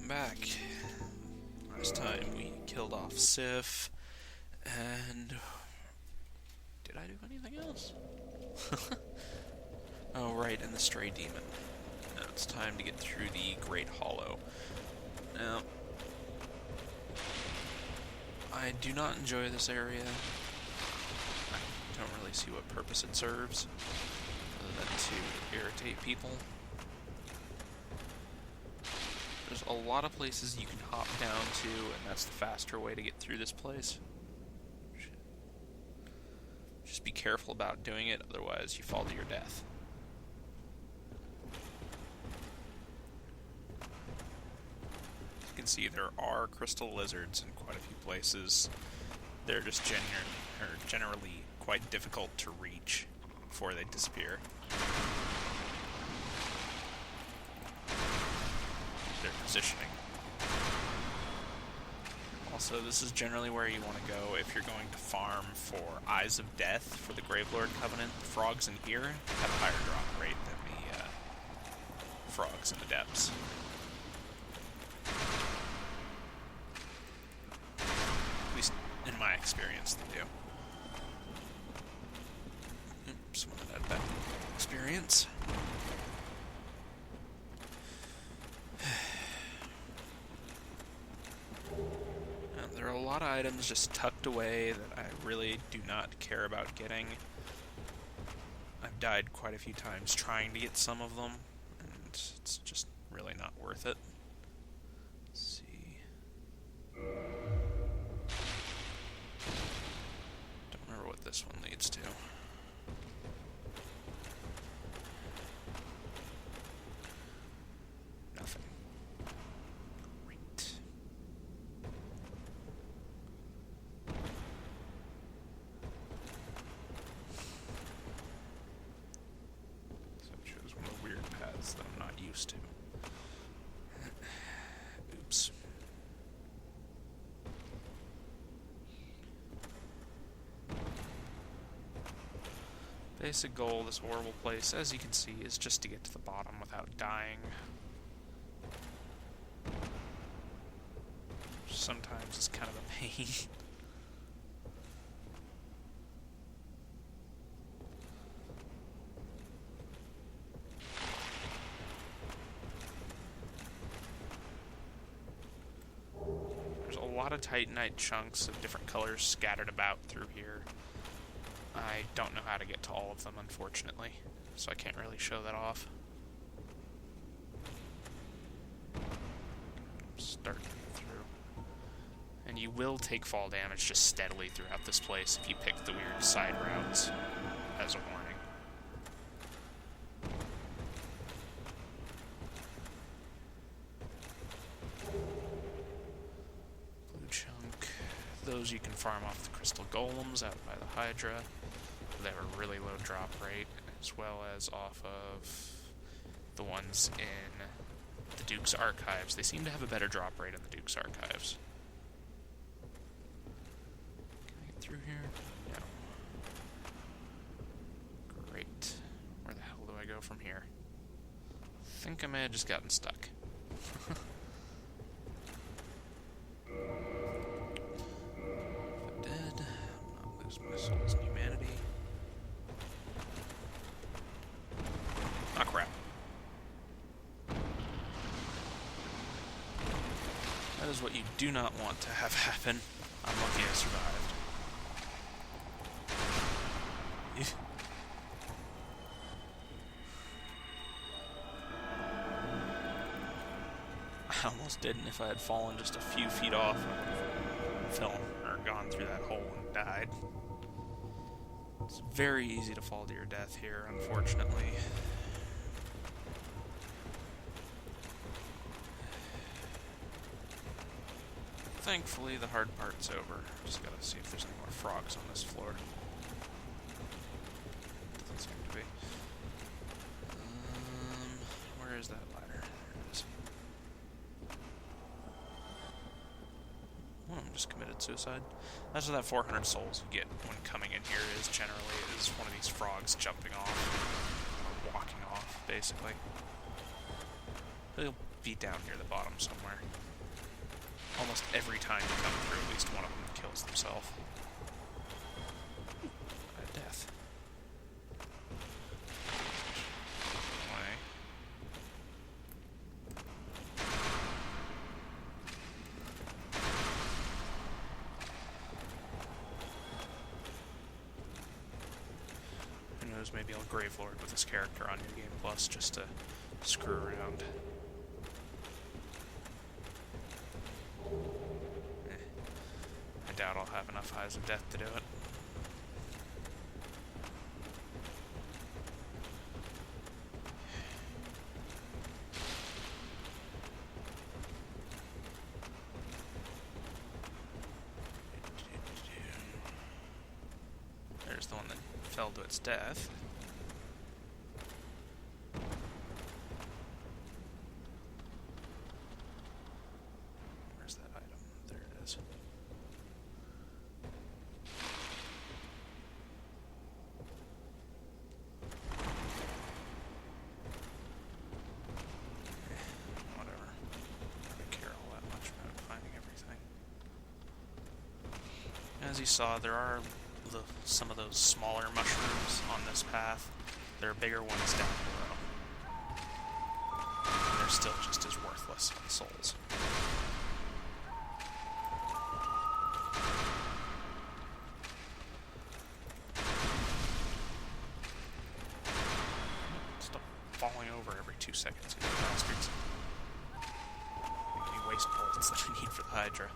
back. Last time we killed off Sif, and did I do anything else? Oh, right, and the Stray Demon. Now it's time to get through the Great Hollow. Now, I do not enjoy this area. I don't really see what purpose it serves, other than to irritate people. There's a lot of places you can hop down to, and that's the faster way to get through this place. Just be careful about doing it, otherwise you fall to your death. As you can see, there are crystal lizards in quite a few places. They're just generally quite difficult to reach before they disappear. Their positioning. Also, this is generally where you want to go if you're going to farm for Eyes of Death for the Gravelord Covenant. The frogs in here have a higher drop rate than the frogs in the depths. At least in my experience, they do. Oops, someone had that experience. There are a lot of items just tucked away that I really do not care about getting. I've died quite a few times trying to get some of them, and it's just really not worth it. Let's see. Don't remember what this one leads to. Nothing. That I'm not used to. Oops. Basic goal of this horrible place, as you can see, is just to get to the bottom without dying. Sometimes it's kind of a pain. A lot of titanite chunks of different colors scattered about through here. I don't know how to get to all of them, unfortunately, so I can't really show that off. Starting through. And you will take fall damage just steadily throughout this place if you pick the weird side routes as a warning. Those you can farm off the crystal golems out by the Hydra. They have a really low drop rate, as well as off of the ones in the Duke's Archives. They seem to have a better drop rate in the Duke's Archives. Can I get through here? No. Great. Where the hell do I go from here? I think I may have just gotten stuck. My soul's in humanity. Ah, crap. That is what you do not want to have happen. I'm lucky I survived. I almost didn't. If I had fallen just a few feet off, I would have fell or gone through that hole and died. It's very easy to fall to your death here, unfortunately. Thankfully, the hard part's over. Just gotta see if there's any more frogs on this floor. Doesn't seem to be. Where is that ladder? There it is. One of them just committed suicide. That's what that 400 souls you get when coming in here is generally one of these frogs jumping off, or walking off, basically. They'll be down near the bottom somewhere. Almost every time you come through, at least one of them kills themselves. Death. Why? Who knows, maybe I'll Gravelord with this character on New Game Plus just to screw around. I doubt I'll have enough Eyes of Death to do it. There's the one that fell to its death. Where's that item? There it is. Whatever. I don't care all that much about finding everything. As you saw, there are some of those smaller mushrooms on this path. There are bigger ones down below. And they're still just as worthless on souls. Stop falling over every 2 seconds, you bastards. Make me waste bullets that I need for the Hydra.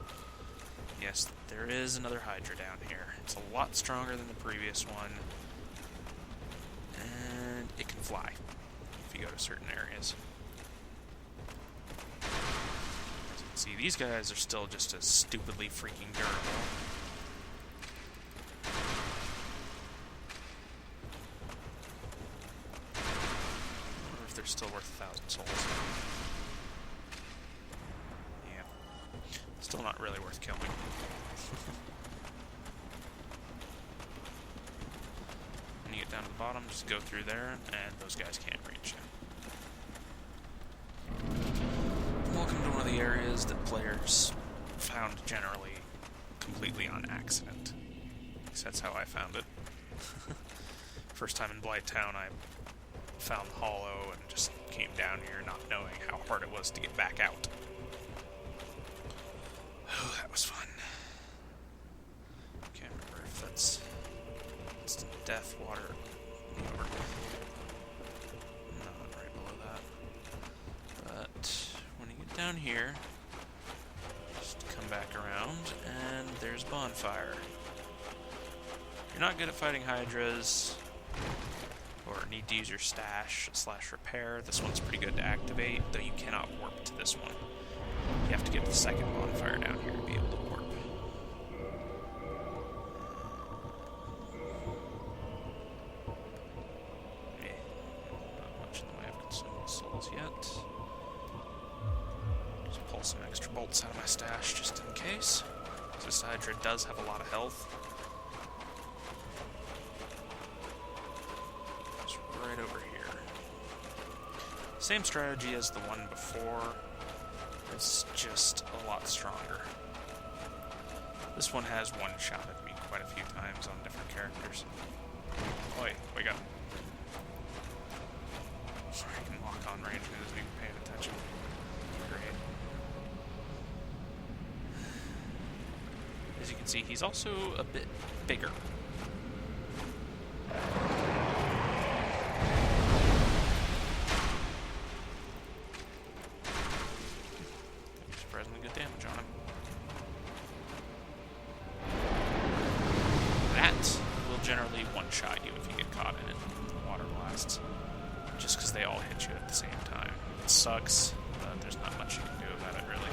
Yes, there is another Hydra down here. It's a lot stronger than the previous one. And it can fly if you go to certain areas. As you can see, these guys are still just as stupidly freaking durable. I wonder if they're still worth 1,000 souls. Yeah. Still not really worth killing. When you get down to the bottom, just go through there, and those guys can't reach you. Welcome to one of the areas that players found generally completely on accident. At least that's how I found it. First time in Blighttown, I found the hollow and just came down here not knowing how hard it was to get back out. Oh, that was fun. Can't remember if that's instant death, water, whatever. Not right below that. But when you get down here, just come back around, and there's Bonfire. If you're not good at fighting Hydras, or need to use your stash / repair, this one's pretty good to activate, though you cannot warp to this one. You have to get the second Bonfire down here to be able to warp. Not much in the way of consumable souls yet. Just pull some extra bolts out of my stash just in case. This Hydra does have a lot of health. It's right over here. Same strategy as the one before. It's just a lot stronger. This one has one-shotted me quite a few times on different characters. Oi, wake up. Sorry, I can walk on range and isn't even paying attention. Great. As you can see, he's also a bit bigger. Surprisingly good damage on him. That will generally one-shot you if you get caught in it, the water blasts. Just because they all hit you at the same time. It sucks, but there's not much you can do about it, really.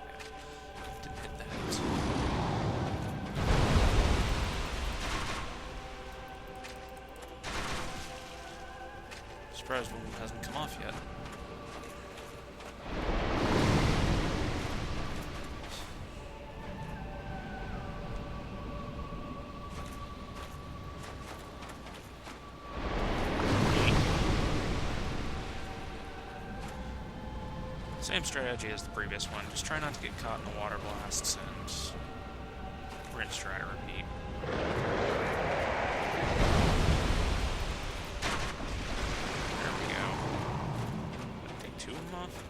Yeah. Didn't hit that. Surprised one hasn't come off yet. Same strategy as the previous one, just try not to get caught in the water blasts and rinse, try to repeat. There we go. Take 2 of them off.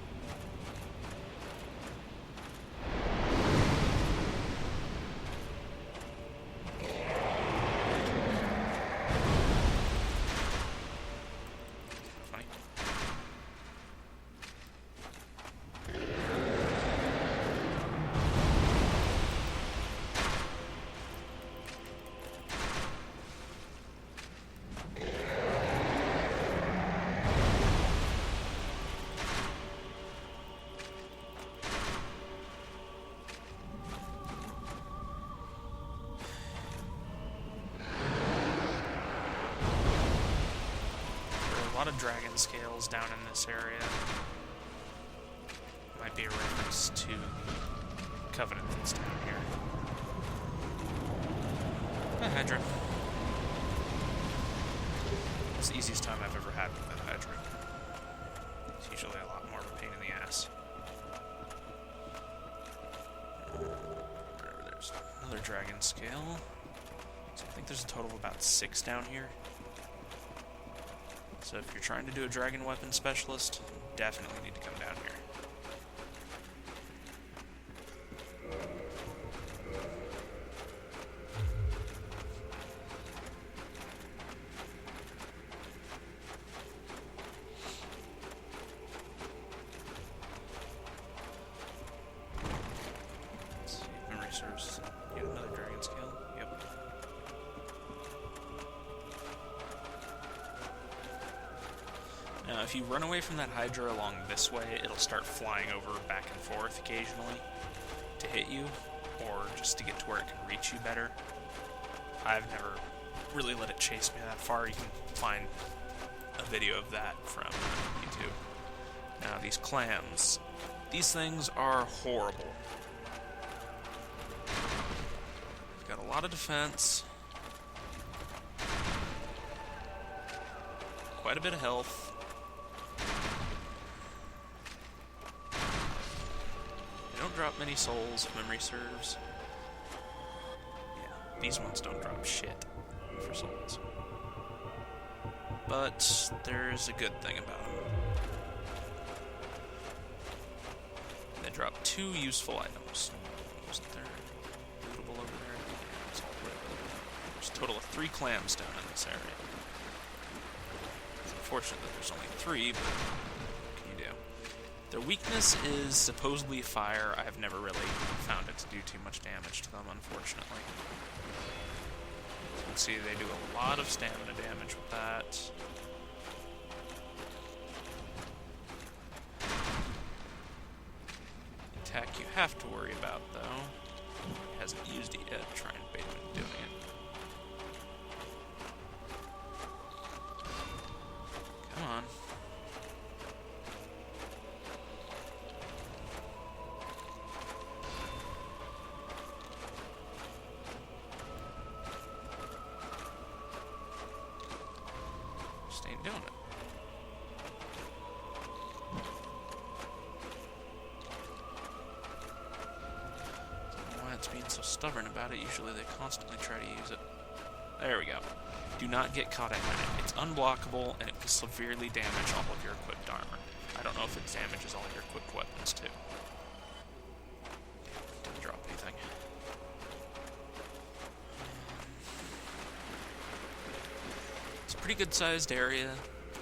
A lot of dragon scales down in this area. Might be a reference to Covenant that's down here. A Hydra. It's the easiest time I've ever had with that Hydra. It's usually a lot more of a pain in the ass. There's another dragon scale. So I think there's a total of about 6 down here. So if you're trying to do a dragon weapon specialist, definitely need to come down here. Let's see, memory serves. Yet another dragon scale. Yep. Now, if you run away from that Hydra along this way, it'll start flying over back and forth occasionally to hit you, or just to get to where it can reach you better. I've never really let it chase me that far. You can find a video of that from YouTube. Now, these clams. These things are horrible. They've got a lot of defense. Quite a bit of health. Don't drop many souls if memory serves. Yeah, these ones don't drop shit for souls. But there's a good thing about them. They drop 2 useful items. Wasn't there lootable over there? Yeah, it's all lootable. There's a total of 3 clams down in this area. It's unfortunate that there's only 3, but what can you do? Their weakness is supposedly fire. I have never really found it to do too much damage to them, unfortunately. As you can see, they do a lot of stamina damage with that. The attack you have to worry about, though. He hasn't used it yet. Try and bait him into doing it. Come on. Just ain't doing it. I don't know why it's being so stubborn about it. Usually they constantly try to use it. There we go. Do not get caught at it. It's unblockable, and it will severely damage all of your equipped armor. I don't know if it damages all your equipped weapons, too. Didn't drop anything. It's a pretty good-sized area.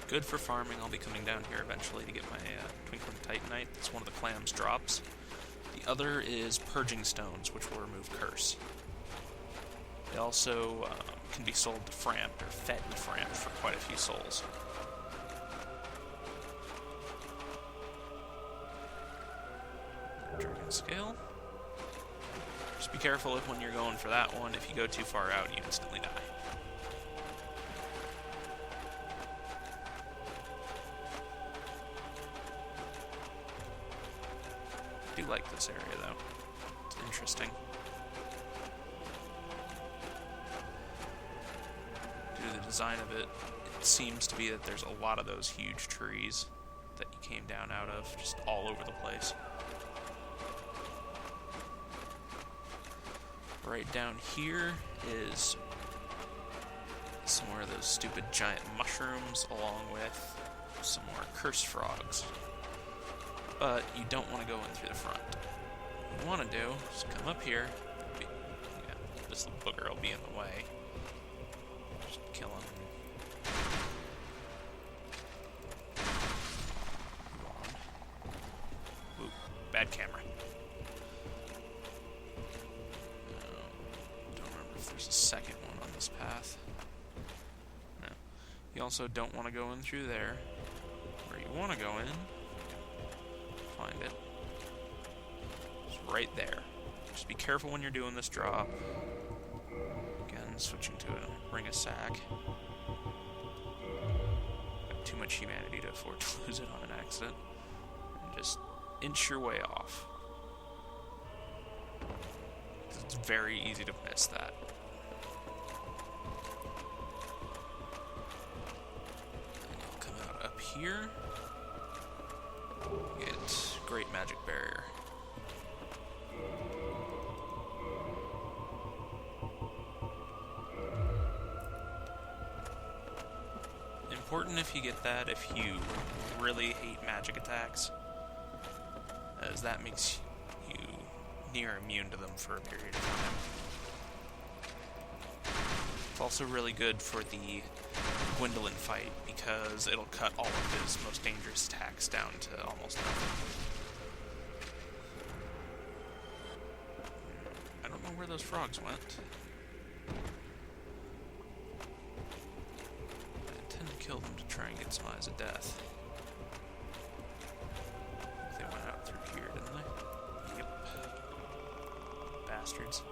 Good for farming. I'll be coming down here eventually to get my Twinkling Titanite. That's one of the clams drops. The other is Purging Stones, which will remove Curse. They also can be sold to Framp, or fed to Framp, for quite a few souls. Dragon Scale. Just be careful when you're going for that one. If you go too far out, you instantly die. I do like this area, though. It's interesting. Due to the design of it, it seems to be that there's a lot of those huge trees. that you came down out of, just all over the place. Right down here is some more of those stupid giant mushrooms, along with some more cursed frogs. But you don't want to go in through the front. What you want to do is come up here. This little booger will be in the way. Just kill him. Ooh, bad camera. Don't remember if there's a second one on this path. No. You also don't want to go in through there. Where you want to go in, find it. It's right there. Just be careful when you're doing this draw. Again, switching to a ring of sack. Got too much humanity to afford to lose it on an accident. And just inch your way off. It's very easy to miss that. And you'll come out up here. Get Great Magic Barrier. Important if you get that if you really hate magic attacks, as that makes you near immune to them for a period of time. It's also really good for the Gwendolyn fight, because it'll cut all of his most dangerous attacks down to almost nothing. I don't know where those frogs went. Kill them to try and get some eyes of death. They went out through here, didn't they? Yep. Bastards.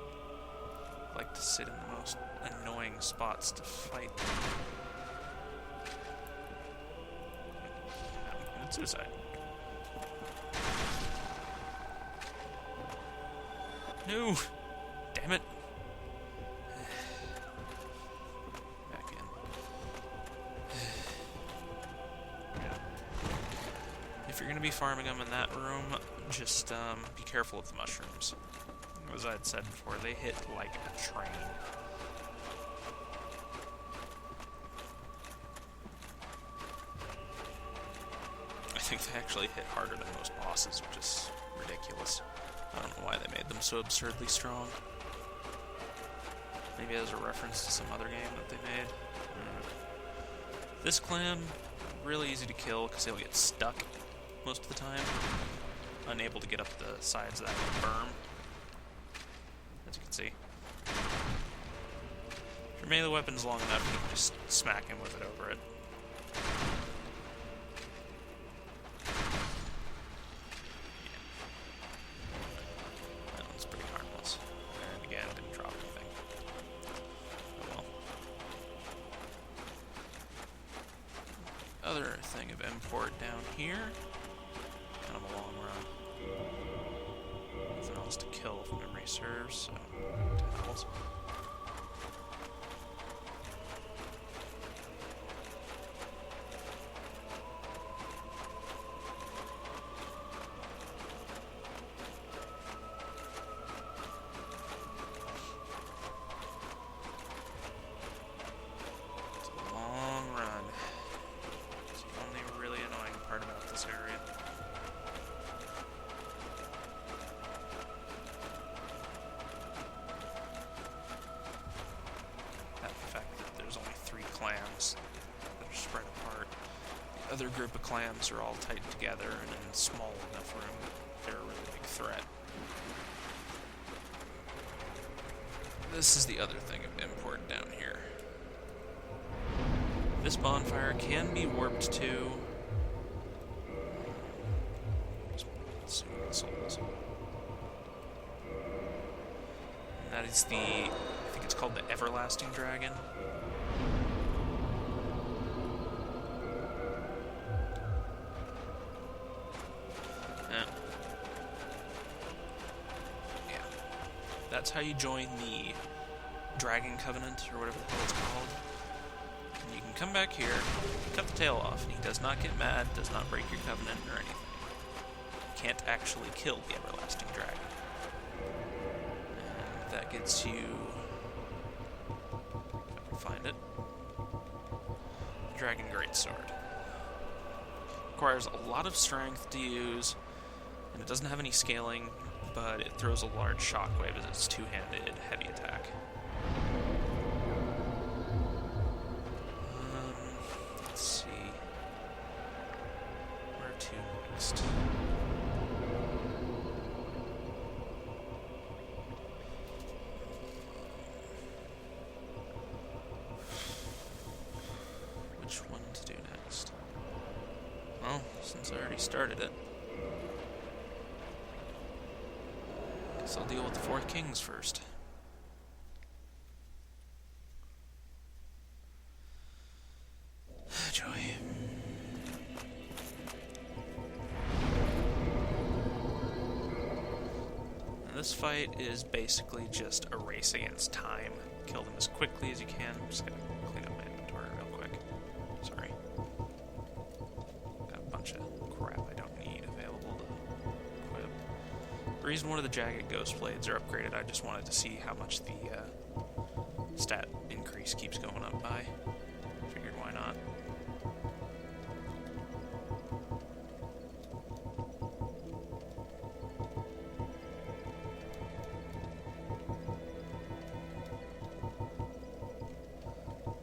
Like to sit in the most annoying spots to fight. Committed suicide. No! Damn it! If you're going to be farming them in that room, just be careful of the mushrooms. As I had said before, they hit like a train. I think they actually hit harder than most bosses, which is ridiculous. I don't know why they made them so absurdly strong. Maybe as a reference to some other game that they made. This clan, really easy to kill because they'll get stuck most of the time, unable to get up the sides of that berm, as you can see. If your melee weapon's long enough, you can just smack him with it over it. Yeah. That one's pretty harmless. And again, didn't drop anything. Oh well. Other thing of import down here. Kind of a long run. Nothing else to kill if memory serves, so towels. It's a long run. It's the only really annoying part about this area. Clans that are spread apart. The other group of clans are all tight together and in a small enough room that they're a really big threat. This is the other thing of import down here. This bonfire can be warped to souls. And that is I think it's called the Everlasting Dragon. That's how you join the Dragon Covenant, or whatever the hell it's called. And you can come back here, cut the tail off, and he does not get mad, does not break your covenant or anything. You can't actually kill the everlasting dragon. And that gets you, if I can find it, the Dragon Greatsword. Requires a lot of strength to use, and it doesn't have any scaling, but it throws a large shockwave as its two-handed heavy attack. Let's see. Where to next? Which one to do next? Well, since I already started it, guess I'll deal with the Four Kings first. Joy. And this fight is basically just a race against time. Kill them as quickly as you can. I'm just gonna clean up my inventory real quick. Sorry. Got a bunch of crap I don't need available to equip. The reason one of the jagged ghost blades are upgraded, I just wanted to see how much the stat increase keeps going up by. Figured why not.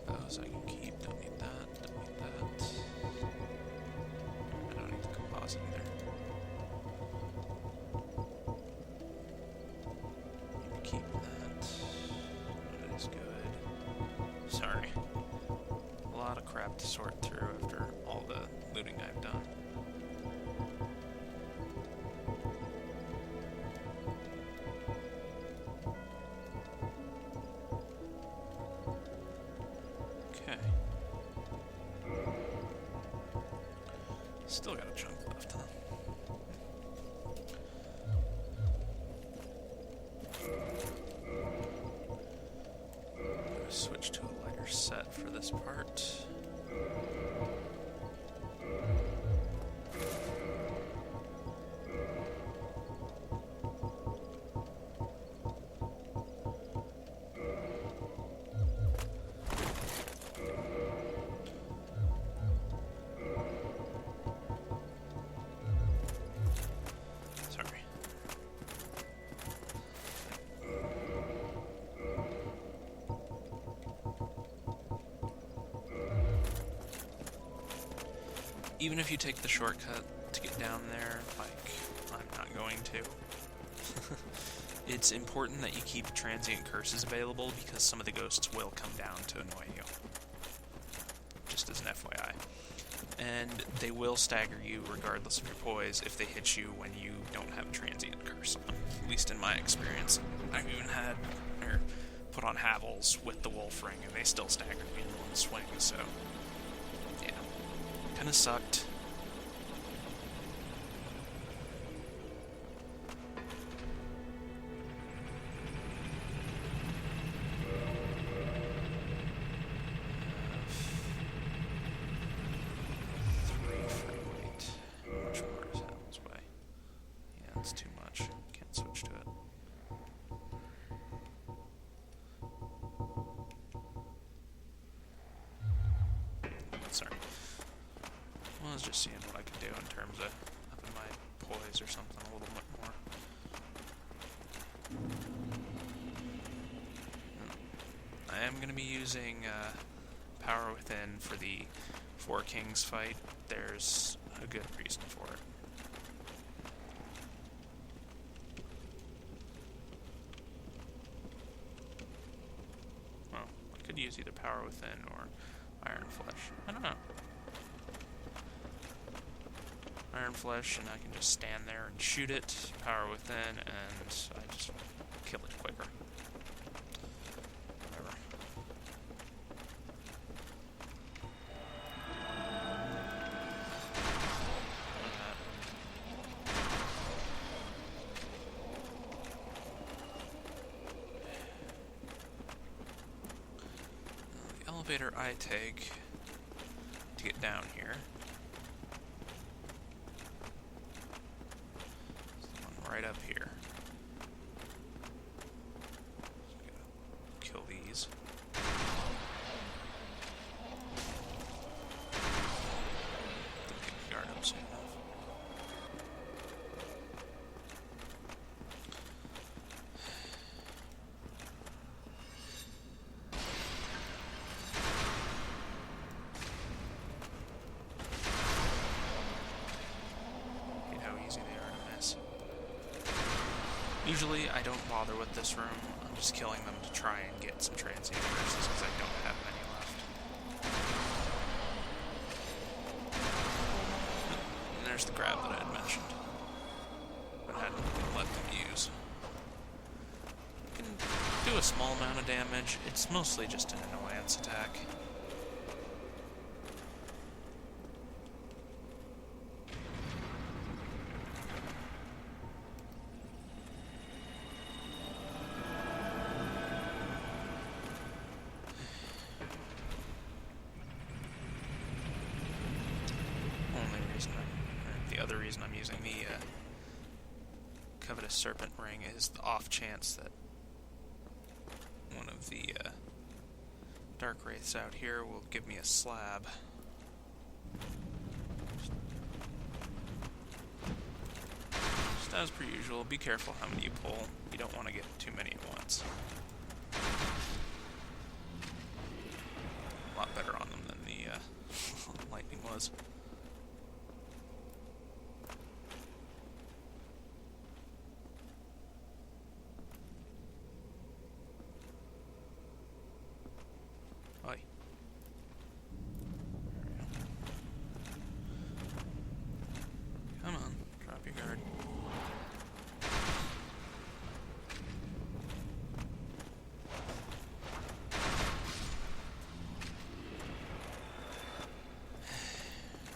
Those I can keep, don't need that, don't need that. I don't need the composite either. Need to keep that. That is good. Sorry. A lot of crap to sort through after all the looting I've done. Okay. Still got a chunk left, huh? Switch to a lighter set for this part. Sorry. Even if you take the shortcut to get down there, like I'm not going to, it's important that you keep transient curses available because some of the ghosts will come down to annoy you. Just as an FYI. And they will stagger you regardless of your poise if they hit you when you don't have a transient curse on. At least in my experience. I've even had, or put on Havels with the Wolf Ring and they still staggered me in one swing, so yeah. Kinda sucked. Too much. Can't switch to it. Sorry. Well, I was just seeing what I could do in terms of upping my poise or something a little bit more. I am going to be using Power Within for the Four Kings fight. There's a good reason for it. Could use either Power Within or Iron Flesh. I don't know. Iron Flesh, and I can just stand there and shoot it. Power Within, and I just kill it quicker. Whatever. elevator I take to get down here. There's the one right up here. Kill these. Don't get the guard up soon enough. Usually I don't bother with this room, I'm just killing them to try and get some transient curses because I don't have many left. And there's the grab that I had mentioned, but I hadn't let them use. You can do a small amount of damage, it's mostly just an annoyance attack. The other reason I'm using the Covetous Serpent Ring is the off chance that one of the Dark Wraiths out here will give me a slab. Just as per usual, be careful how many you pull. You don't want to get too many at once. A lot better on them than the lightning was. Oi. Come on, drop your guard.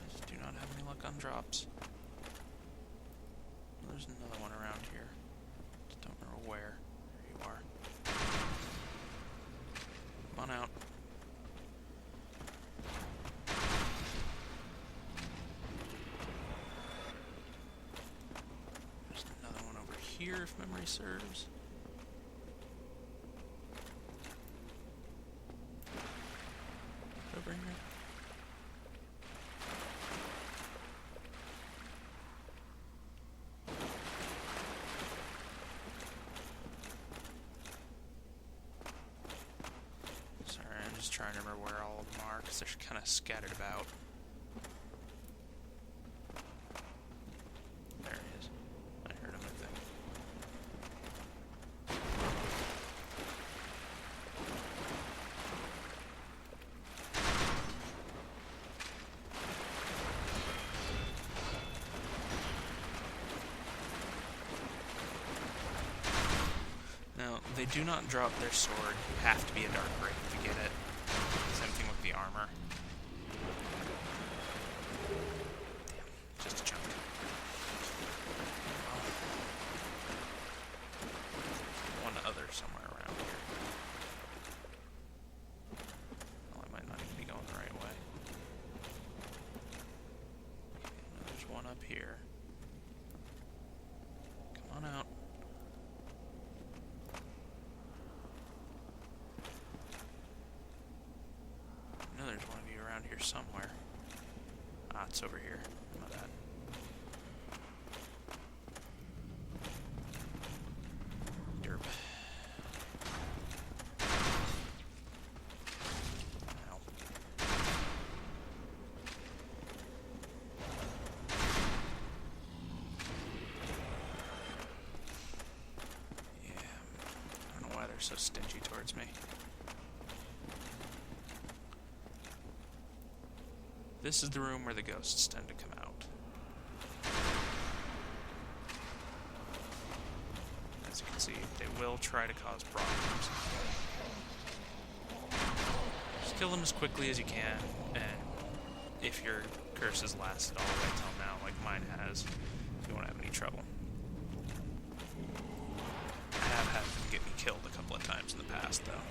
Just do not have any luck on drops. There's another one around here. Just don't remember where. There you are. Come on out. Here, if memory serves. Over here. Sorry, I'm just trying to remember where all of them are, because they're kind of scattered about. There he is. I heard him, I think. Now, they do not drop their sword. You have to be a Dark Wraith to get it. Same thing with the armor. Damn, just a chunk. One other somewhere around here. Well, I might not even be going the right way. Okay, there's one up here. Come on out. I know there's one of you around here somewhere. Ah, it's over here. My bad. Derp. Ow. Yeah, I don't know why they're so stingy towards me. This is the room where the ghosts tend to come out. As you can see, they will try to cause problems. Just kill them as quickly as you can, and if your curses lasted all the way till now, like mine has, you won't have any trouble. I have had them get me killed a couple of times in the past, though.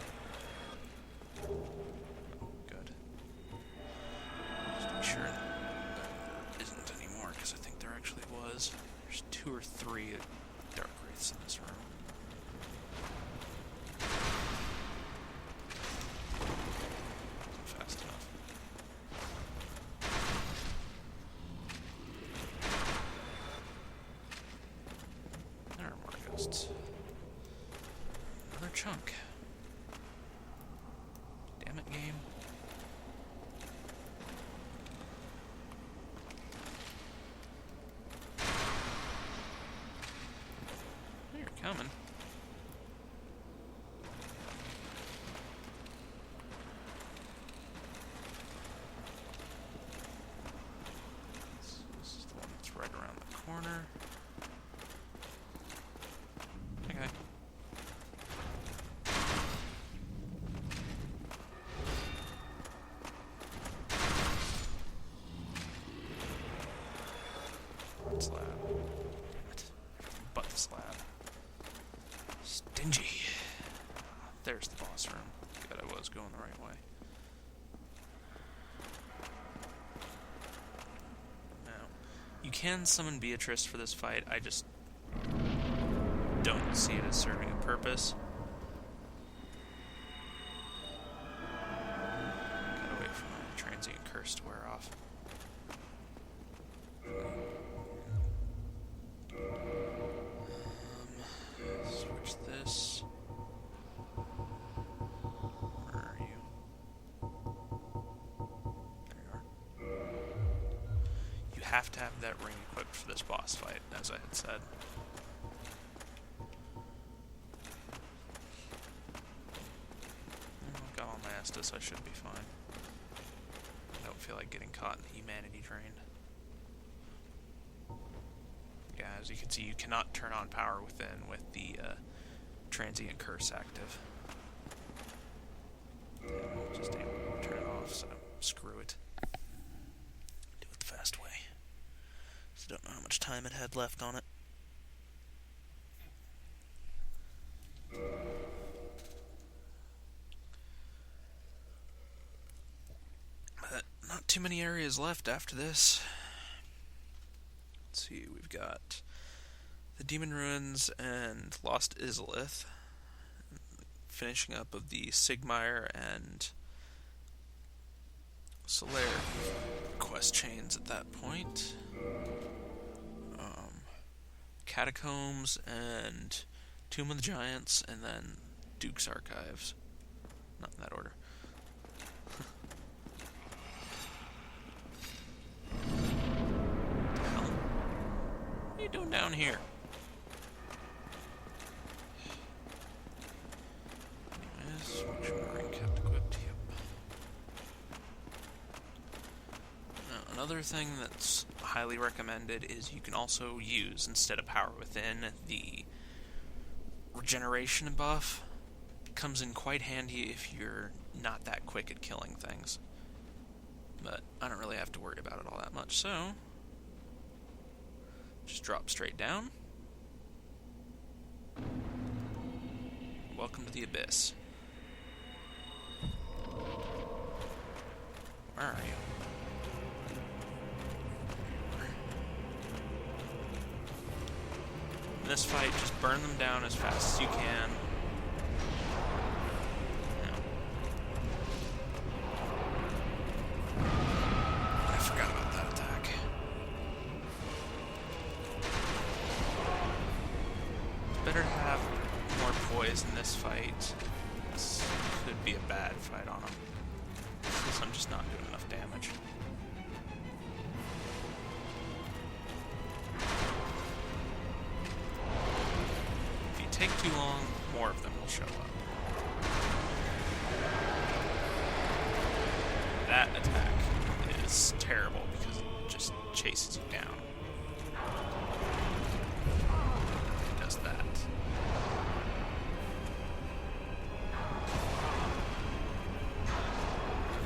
chunk. Damn it, game. You're coming. This is the one that's right around the corner. Okay. Slab. Damn it. Butt the slab. Stingy. There's the boss room. Good, I was going the right way. Now, you can summon Beatrice for this fight. I just don't see it as serving a purpose. Gotta wait for my transient curse to wear off. Switch this. Where are you? There you are. You have to have that ring equipped for this boss fight, as I had said. I've got all my Estus, I should be fine. I don't feel like getting caught in the humanity drain. Yeah, as you can see, you cannot turn on power within with the transient curse active. Just able to turn it off, so screw it. Do it the fast way. So don't know how much time it had left on it. But not too many areas left after this. Let's see, we've got the Demon Ruins and Lost Izalith, finishing up of the Sigmire and Solaire quest chains at that point. Catacombs and Tomb of the Giants, and then Duke's Archives. Not in that order. What are you doing down here? Anyways, which ring kept equipped? Yep. Now, another thing that's highly recommended is you can also use, instead of Power Within, the regeneration buff. It comes in quite handy if you're not that quick at killing things. But I don't really have to worry about it all that much, so just drop straight down. Welcome to the Abyss. Where are you? In this fight, just burn them down as fast as you can. I forgot about that attack. Better to have more poise in this fight. This could be a bad fight on him, because I'm just not doing enough damage. If you take too long, more of them will show up. That attack is terrible because it just chases you down. It does that.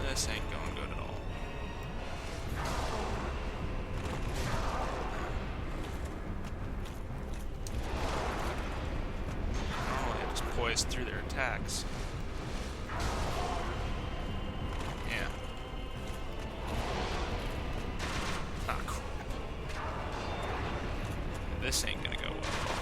This ain't going good at all. Normally I just poise through their attacks. Yeah. Ah, crap. This ain't gonna go well at all.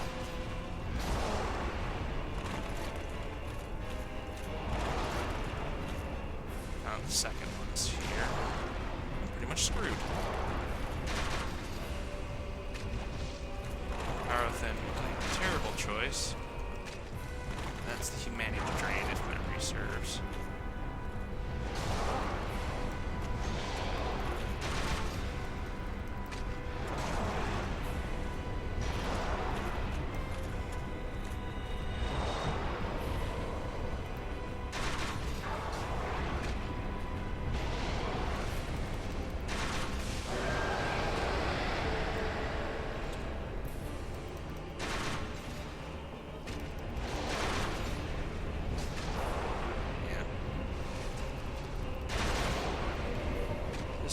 The second one's here. I'm pretty much screwed. Power Within, a terrible choice. That's the humanity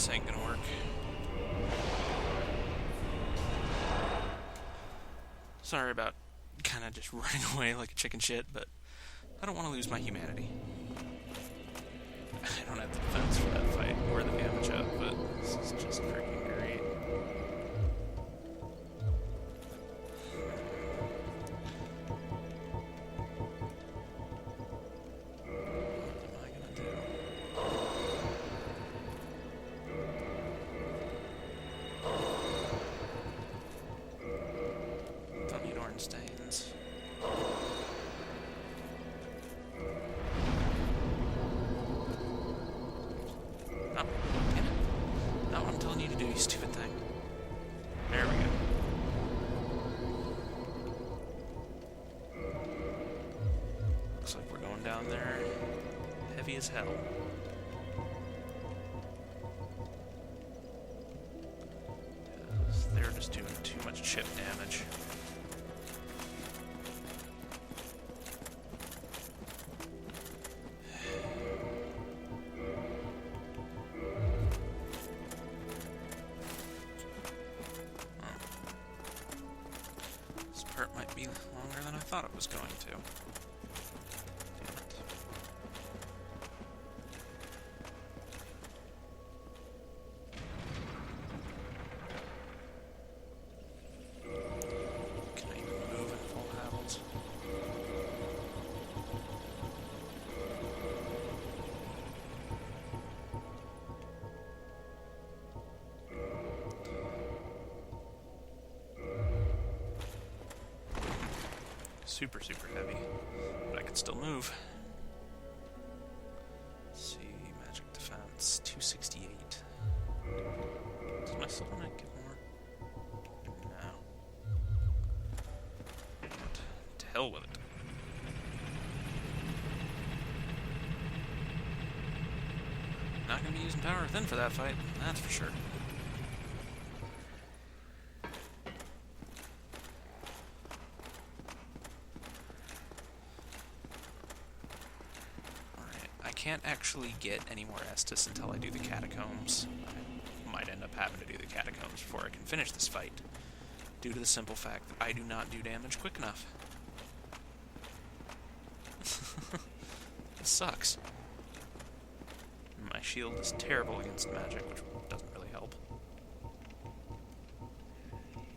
this ain't gonna work. Sorry about kind of just running away like a chicken shit, but I don't want to lose my humanity. I don't have the defense for that fight, or the damage up, but this is just freaking great. What am I gonna do? Don't need orange stains. Oh, damn it. Not what I'm telling you to do, you stupid thing. There we go. Looks like we're going down there heavy as hell. They're just doing too much chip damage. This part might be longer than I thought it was going to. Damn it. Can I even move in full habits? Super, super heavy, but I can still move. Let's see, magic defense, 268. Does my soul knight get more? No. But to hell with it. Not gonna be using power within for that fight, that's for sure. I can't actually get any more Estus until I do the catacombs. I might end up having to do the catacombs before I can finish this fight, due to the simple fact that I do not do damage quick enough. This sucks. My shield is terrible against magic, which doesn't really help.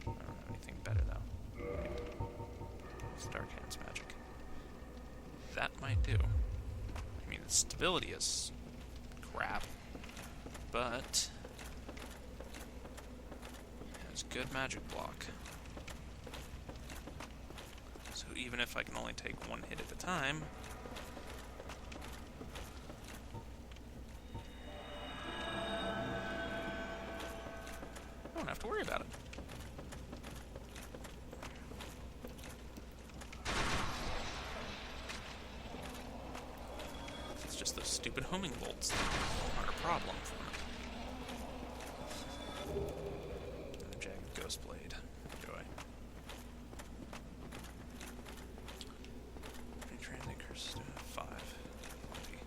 I don't have anything better though. Right. It's Dark Hands magic. That might do. I mean, the stability is crap, but it has good magic block. So even if I can only take one hit at a time, I don't have to worry about it. It's just those stupid homing bolts that are a problem for me. And the jagged ghost blade. Enjoy. Retransient curse to 5. Lucky.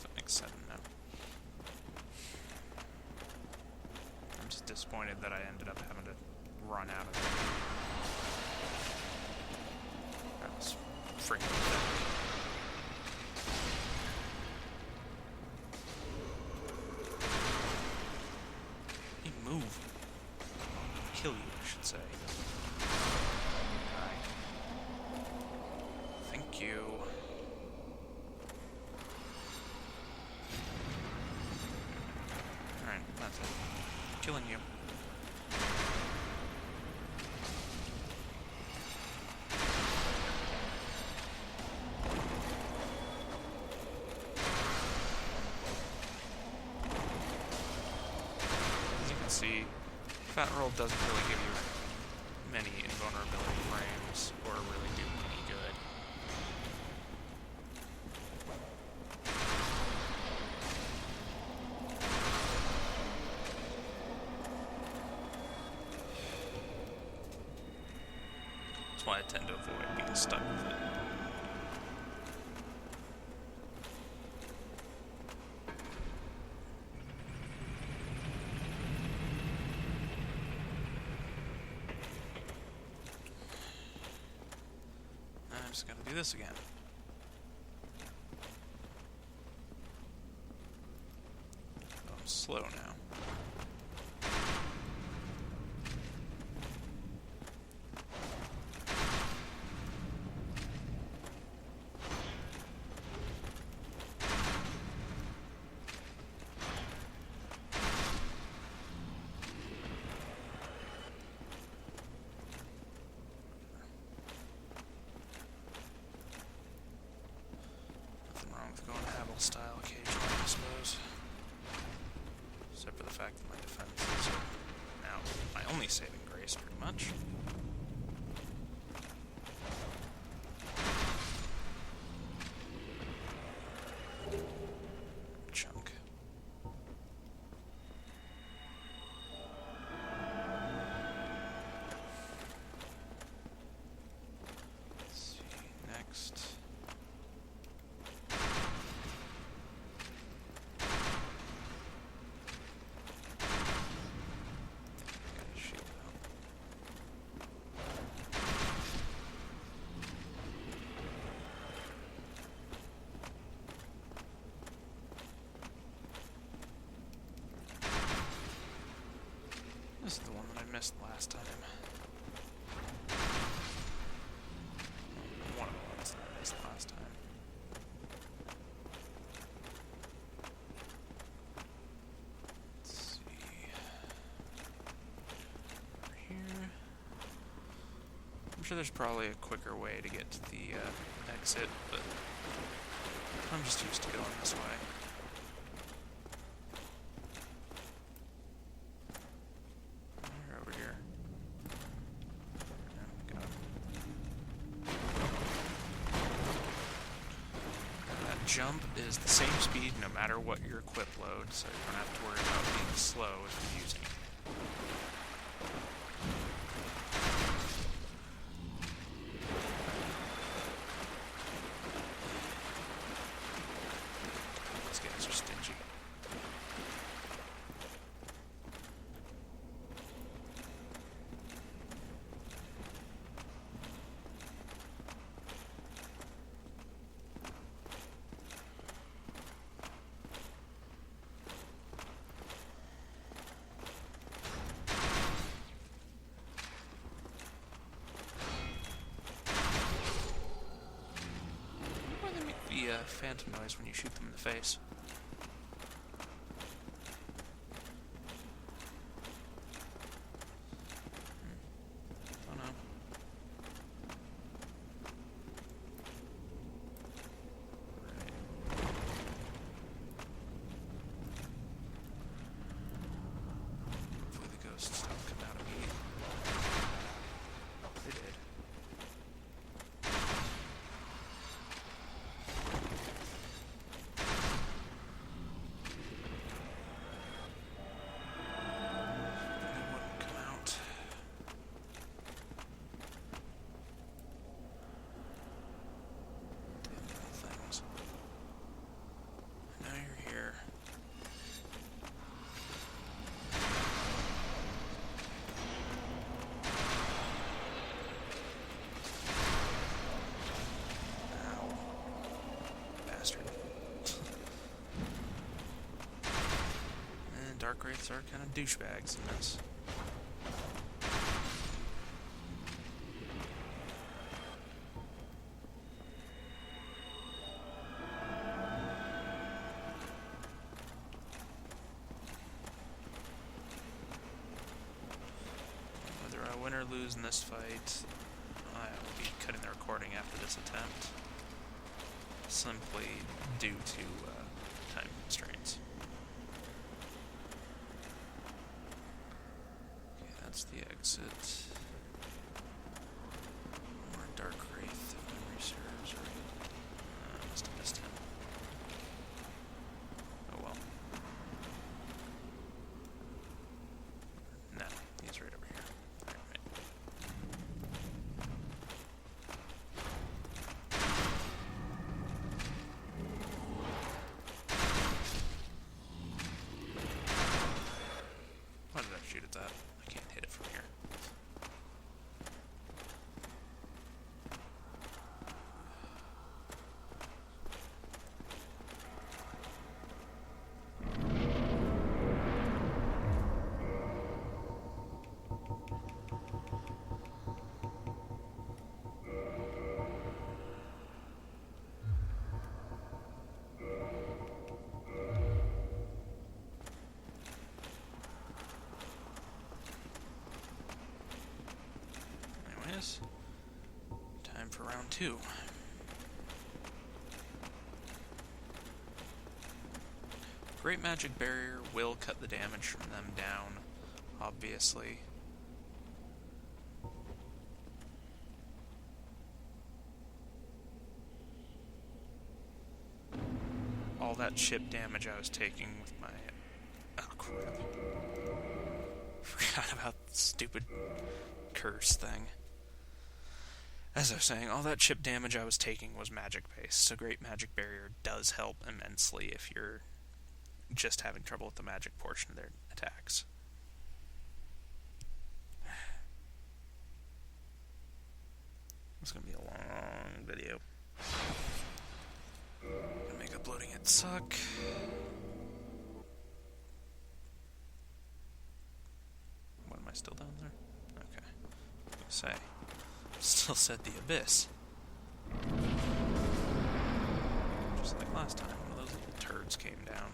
That makes 7 now. I'm just disappointed that I ended up having to run out of it. That was freaking pathetic. Hey, move. Kill you, I should say. Alright. Thank you. Alright, that's it. Killing you. As you can see, Fat Roll doesn't really give you many invulnerability frames or really do any good. That's why I tend to avoid being stuck with it. I'm just gonna do this again. I'm slow now. Going Abel style occasionally, I suppose. Except for the fact that my defense is now my only saving grace, pretty much. Chunk. Let's see, next. This is the one that I missed last time. One of the ones that I missed last time. Let's see. Over here. I'm sure there's probably a quicker way to get to the exit, but I'm just used to going this way. Jump is the same speed no matter what your equip load, so you don't have to worry about being slow if you're using it. These guys are stingy. Phantom noise when you shoot them in the face. Oh no. Right. Hopefully the ghosts don't come out immediately. They did. Dark Wraiths are kind of douchebags in this. Whether I win or lose in this fight, I will be cutting the recording after this attempt, simply due to time constraints. That's the exit. More Dark Wraith, if memory serves right. I must have missed him. Oh well. No, he's right over here. Alright. guess. Time for round 2. Great Magic Barrier will cut the damage from them down, obviously. All that chip damage I was taking with my... Oh, crap. Forgot about the stupid curse thing. As I was saying, all that chip damage I was taking was magic-based, so Great Magic Barrier does help immensely if you're just having trouble with the magic portion of their attacks. It's gonna be a long video. Gonna make uploading it suck. What, am I still down there? Okay. I was gonna say, still said the Abyss. Just like last time, one of those little turds came down.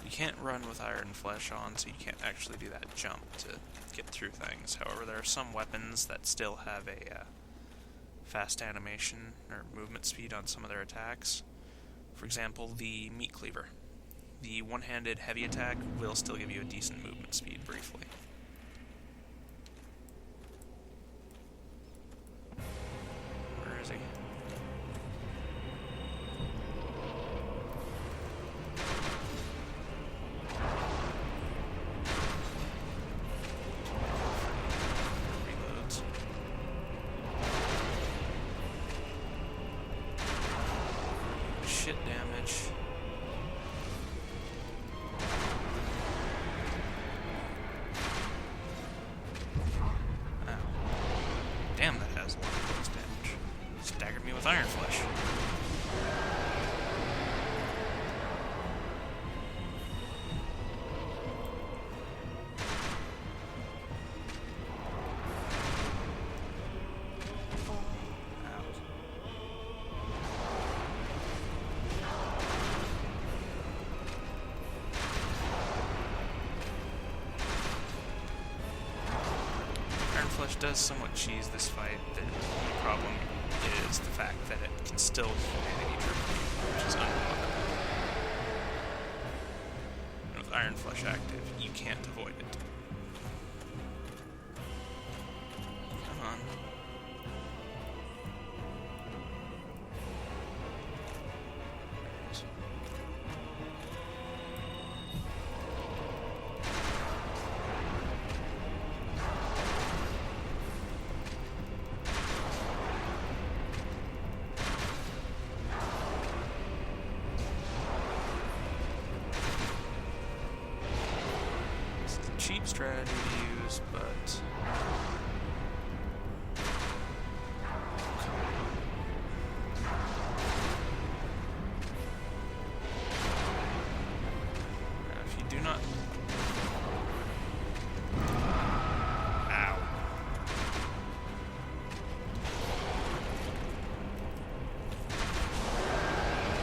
You can't run with Iron Flesh on, so you can't actually do that jump to get through things. However, there are some weapons that still have a fast animation or movement speed on some of their attacks. For example, the Meat Cleaver. The one-handed heavy attack will still give you a decent movement speed briefly. Where is he? Shit damage. Ow. Damn, that has a lot of close damage. Staggered me with Iron Flesh. Does somewhat cheese this fight. The only problem is the fact that it can still humanity trip, which is unblockable. And with Iron Flesh active, you can't avoid it. Come on. Cheap strategy to use, but if you do not, ow,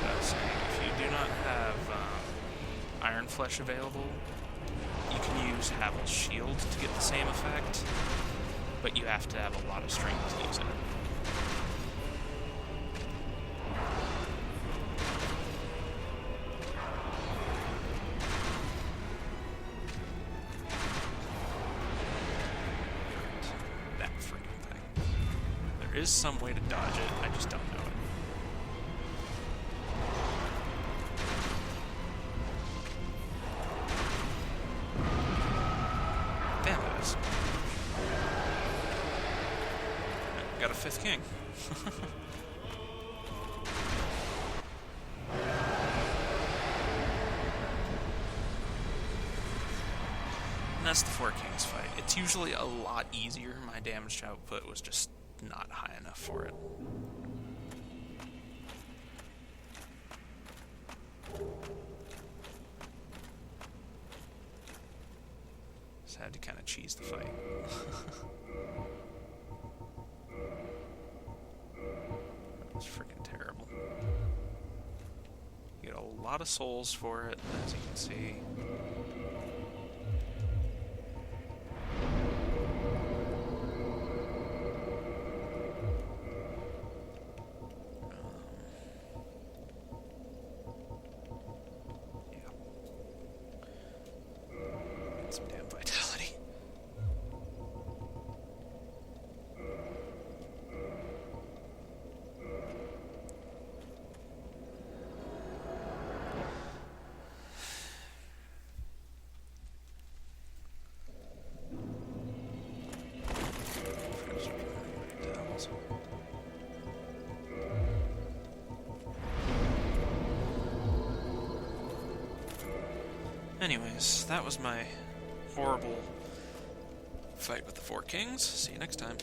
I was saying, if you do not have Iron Flesh available, you can use Havel's Shield to get the same effect, but you have to have a lot of strength to use it. That freaking thing. There is some way to dodge it, I just don't know it. Got a 5th king. And that's the 4 kings fight. It's usually a lot easier. My damage output was just not high enough for it. Just had to kind of cheese the fight. It's freaking terrible. You get a lot of souls for it, as you can see. Anyways, that was my horrible fight with the Four Kings. See you next time.